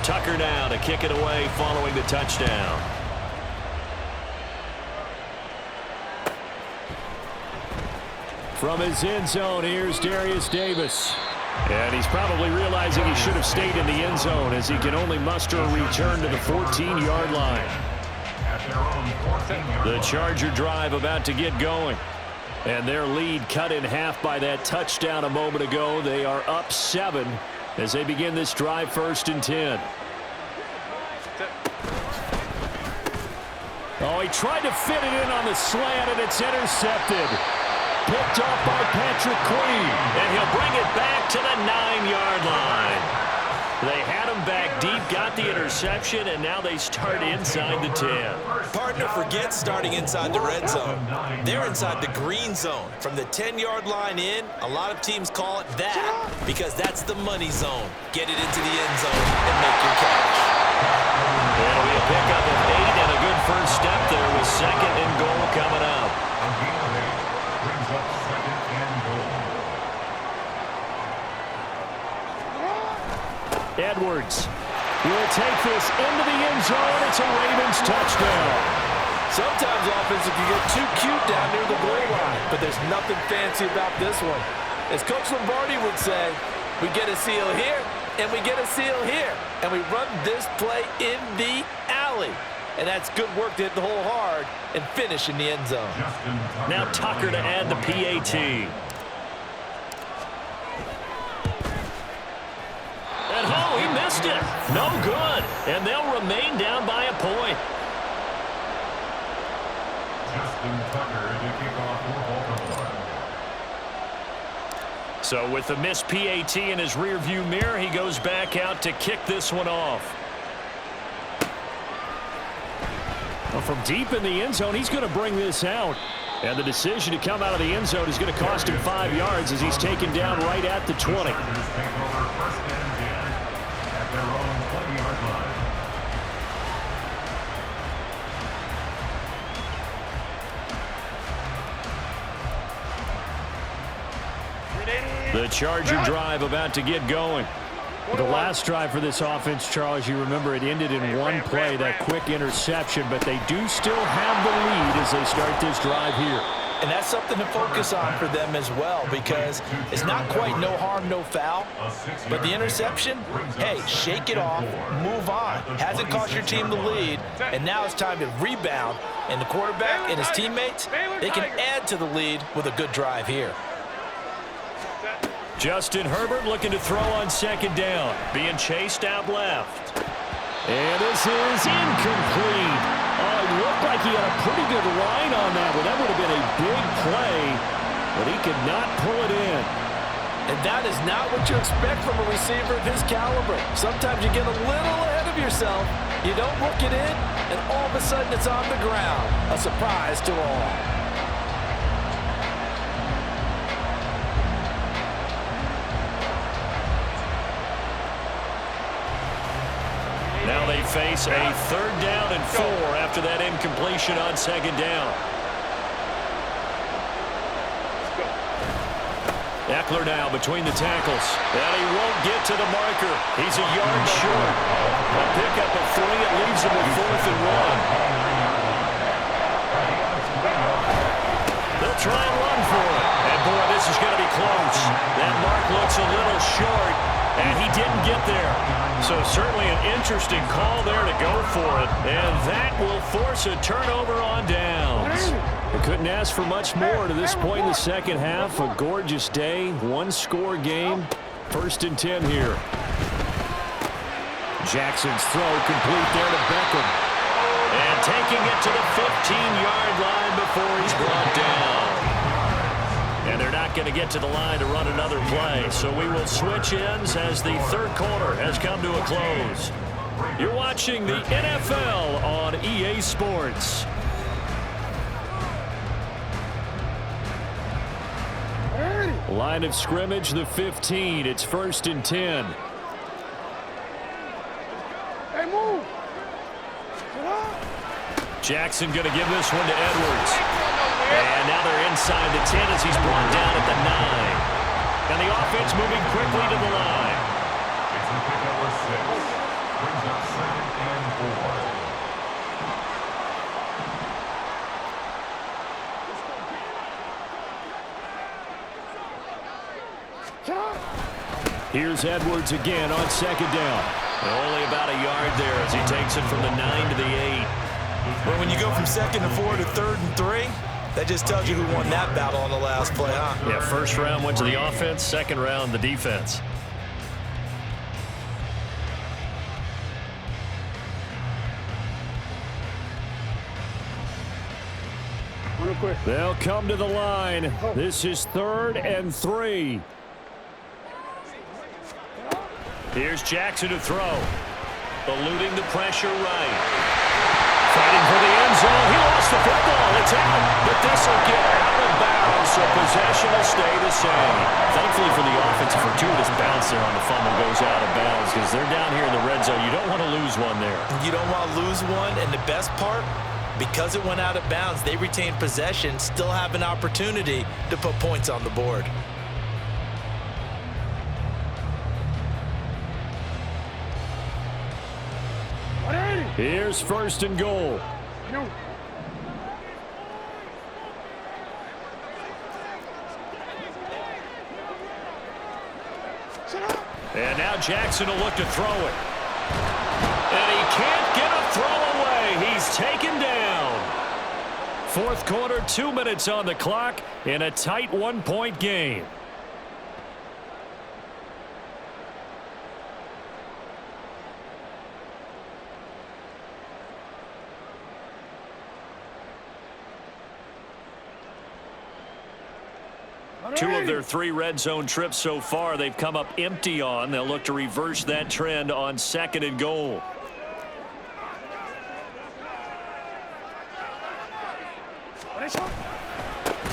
Tucker now to kick it away following the touchdown. From his end zone, here's Darius Davis. And he's probably realizing he should have stayed in the end zone as he can only muster a return to the 14-yard line. The Charger drive about to get going. And their lead cut in half by that touchdown a moment ago. They are up 7 as they begin this drive, 1st and 10. Oh, he tried to fit it in on the slant, and it's intercepted. Picked off by Patrick Queen. And he'll bring it back to the 9-yard line. They had him back deep, got the interception, and now they start inside the 10. Partner, forget starting inside the red zone. They're inside the green zone. From the 10-yard line in, a lot of teams call it that because that's the money zone. Get it into the end zone and make your catch. It'll be a pickup of 8 and a good first step there with 2nd and goal coming up. Edwards will take this into the end zone. It's a Ravens touchdown. Sometimes offenses can get too cute down near the goal line, but there's nothing fancy about this one. As Coach Lombardi would say, we get a seal here, and we get a seal here, and we run this play in the alley. And that's good work to hit the hole hard and finish in the end zone. Now Tucker to add the PAT. And oh, he missed it. No good. And they'll remain down by a point. So with the missed PAT in his rearview mirror, he goes back out to kick this one off. Well, from deep in the end zone, he's going to bring this out. And the decision to come out of the end zone is going to cost him 5 yards as he's taken down right at the 20. The Charger drive about to get going. The last drive for this offense, Charles, you remember it ended in one play, that quick interception, but they do still have the lead as they start this drive here. And that's something to focus on for them as well, because it's not quite no harm, no foul. But the interception, hey, shake it off, move on. Hasn't cost your team the lead, and now it's time to rebound. And the quarterback and his teammates, they can add to the lead with a good drive here. Justin Herbert looking to throw on 2nd down, being chased out left. And this is incomplete. Oh, it looked like he had a pretty good line on that one. That would have been a big play, but he could not pull it in. And that is not what you expect from a receiver of his caliber. Sometimes you get a little ahead of yourself, you don't look it in, and all of a sudden it's on the ground. A surprise to all. Now they face a 3rd down and 4 after that incompletion on 2nd down. Eckler now between the tackles. And he won't get to the marker. He's a yard short. A pickup of 3. It leaves him with 4th and 1. They'll try and run for it. And boy, this is going to be close. That mark looks a little short, and he didn't get there. So certainly an interesting call there to go for it. And that will force a turnover on downs. They couldn't ask for much more to this point in the second half. A gorgeous day, 1-score game. 1st and 10 here. Jackson's throw complete there to Beckham. And taking it to the 15-yard line before he's brought down. And they're not going to get to the line to run another play. So we will switch ends as the 3rd quarter has come to a close. You're watching the NFL on EA Sports. Line of scrimmage, the 15. It's 1st and 10. Hey, move. Jackson going to give this one to Edwards. And now they're inside the 10 as he's brought down at the 9. And the offense moving quickly to the line. It's a pick number 6. Brings up 2nd and 4. Here's Edwards again on 2nd down. Only about a yard there as he takes it from the 9 to the 8. Well, when you go from 2nd and 4 to 3rd and 3, that just tells you who won that battle on the last play, huh? Yeah, first round went to the offense, second round the defense. They'll come to the line. This is 3rd and 3. Here's Jackson to throw. Eluding the pressure right. Fighting for the end zone. He lost the football. It's out. But this will get out of bounds, so possession will stay the same. Thankfully for the offense, a fortuitous bounce there on the fumble goes out of bounds because they're down here in the red zone. You don't want to lose one there. You don't want to lose one, and the best part, because it went out of bounds, they retained possession, still have an opportunity to put points on the board. Here's 1st and goal. And now Jackson will look to throw it. And he can't get a throw away. He's taken down. 4th quarter, 2 minutes on the clock in a tight 1-point game. Two of their 3 red zone trips so far they've come up empty on. They'll look to reverse that trend on 2nd and goal.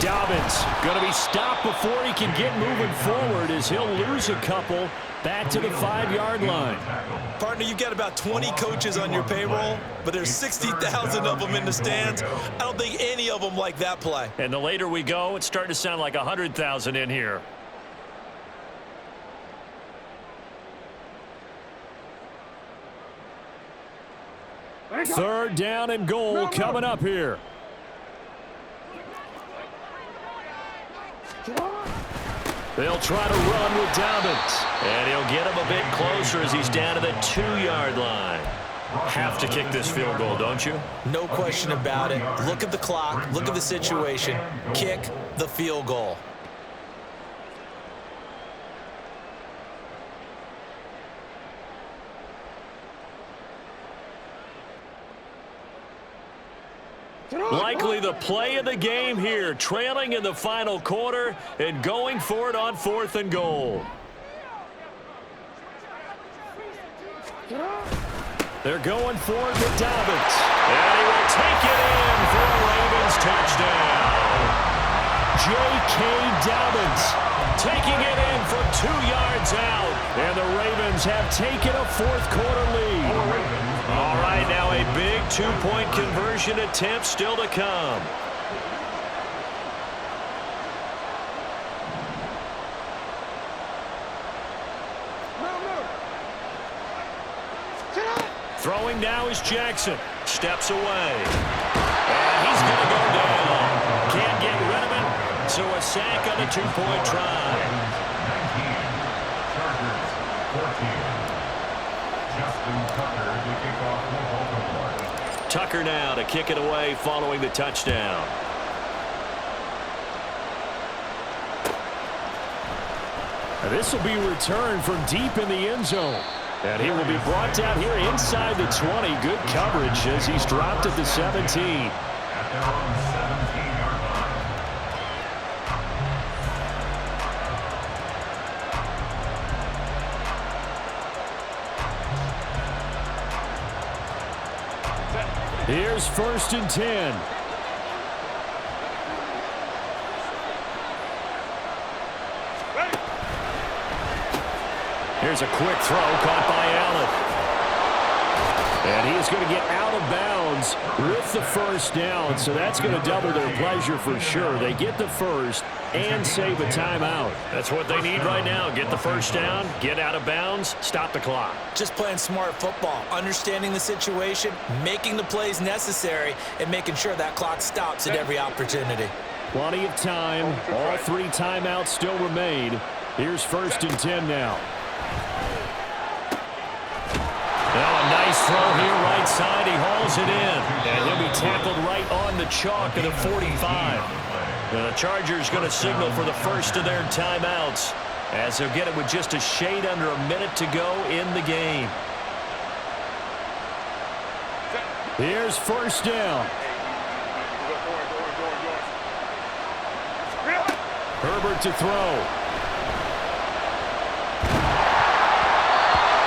Dobbins going to be stopped before he can get moving forward as he'll lose a couple back to the 5-yard line. Partner, you've got about 20 coaches on your payroll, but there's 60,000 of them in the stands. I don't think any of them like that play. And the later we go, it's starting to sound like 100,000 in here. Third down and goal coming up here. They'll try to run with Dobbins. And he'll get him a bit closer as he's down to the 2-yard line. Have to kick this field goal, don't you? No question about it. Look at the clock. Look at the situation. Kick the field goal. Likely the play of the game here, trailing in the final quarter and going for it on 4th and goal. They're going for it with Dobbins. And he will take it in for a Ravens touchdown. J.K. Dobbins taking it in for 2 yards out. And the Ravens have taken a 4th quarter lead. All right, now a big 2-point conversion attempt still to come. Throwing now is Jackson. Steps away. And he's going to go down. Can't get rid of it. So a sack on the 2-point try. 19. Chargers 14. Justin Tucker to kick off the Baltimore. Tucker now to kick it away following the touchdown. This will be returned from deep in the end zone. And he will be brought down here inside the 20. Good coverage as he's dropped at the 17. At their own 17-yard line. Here's 1st and 10. Here's a quick throw caught by Allen. And he is going to get out of bounds with the first down, so that's going to double their pleasure for sure. They get the first and save a timeout. That's what they need right now. Get the first down, get out of bounds, stop the clock. Just playing smart football, understanding the situation, making the plays necessary, and making sure that clock stops at every opportunity. Plenty of time. All 3 timeouts still remain. Here's 1st and 10 now. Now a nice throw here right side. He hauls it in. And he'll be tackled right on the chalk at the 45. The Chargers going to signal for the first of their timeouts as they'll get it with just a shade under a minute to go in the game. Here's 1st down. Herbert to throw.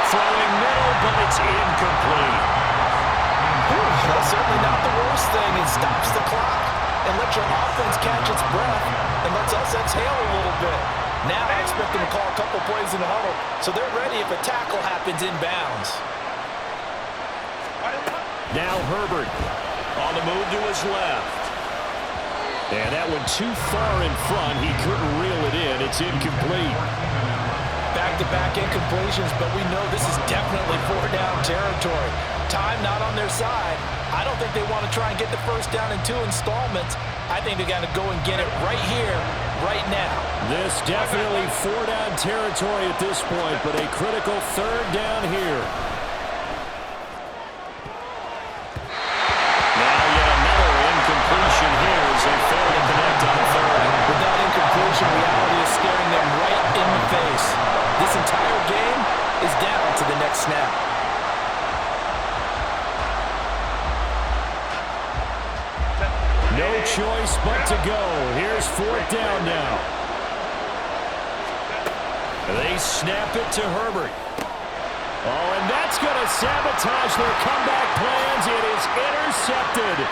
Throwing middle, but it's incomplete. That's certainly not the worst thing. It stops the clock and lets your offense catch its breath and lets us exhale a little bit. Now I expect them to call a couple plays in the huddle so they're ready if a tackle happens inbounds. Now Herbert on the move to his left. And that went too far in front. He couldn't reel it in. It's incomplete. Back-to-back incompletions, but we know this is definitely 4-down territory. Time not on their side. I don't think they want to try and get the first down in 2 installments. I think they got to go and get it right here, right now. This definitely 4-down territory at this point, but a critical 3rd down here. Now yet another incompletion here as they fail to connect on 3rd. With that incompletion, reality is staring them right in the face. This entire game is down to the next snap. No choice but to go. Here's 4th down now. They snap it to Herbert. Oh, and that's going to sabotage their comeback plans. It is intercepted.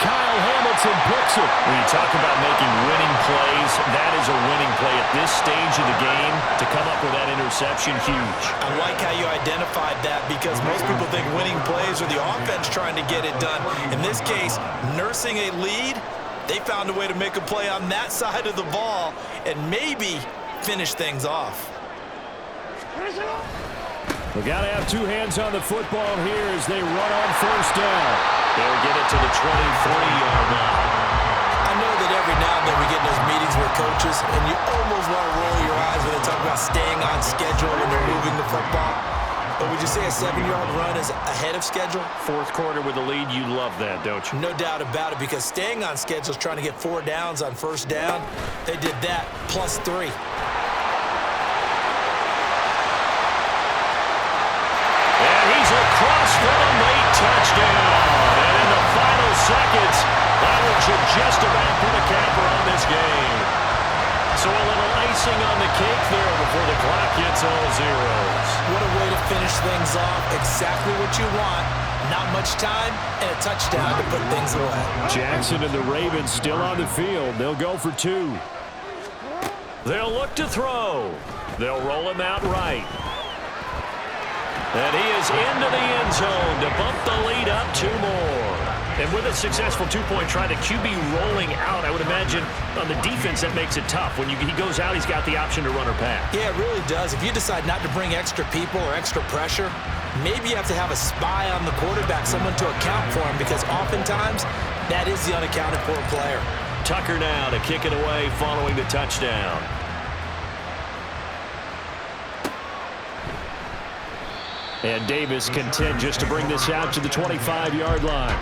Kyle Hamilton picks it. When you talk about making winning plays, that is a winning play at this stage of the game. To come up with that interception, huge. I like how you identified that because most people think winning plays are the offense trying to get it done. In this case, nursing a lead, they found a way to make a play on that side of the ball and maybe finish things off. We got to have 2 hands on the football here as they run on 1st down. They'll get it to the 23-yard line. I know that every now and then we get in those meetings with coaches, and you almost want to roll your eyes when they talk about staying on schedule when they're moving the football. But would you say a 7-yard run is ahead of schedule? 4th quarter with a lead, you love that, don't you? No doubt about it, because staying on schedule is trying to get 4 downs on 1st down. They did that plus 3. Across for the late touchdown. And in the final seconds, that one should just about put a capper on this game. So a little icing on the cake there before the clock hits all zeros. What a way to finish things off. Exactly what you want. Not much time and a touchdown to put things away. Jackson and the Ravens still on the field. They'll go for 2. They'll look to throw. They'll roll him out right. And he is into the end zone to bump the lead up 2 more. And with a successful 2-point try, the QB rolling out, I would imagine on the defense that makes it tough. When he goes out, he's got the option to run or pass. Yeah, it really does. If you decide not to bring extra people or extra pressure, maybe you have to have a spy on the quarterback, someone to account for him, because oftentimes that is the unaccounted for player. Tucker now to kick it away following the touchdown. And Davis content just to bring this out to the 25-yard line.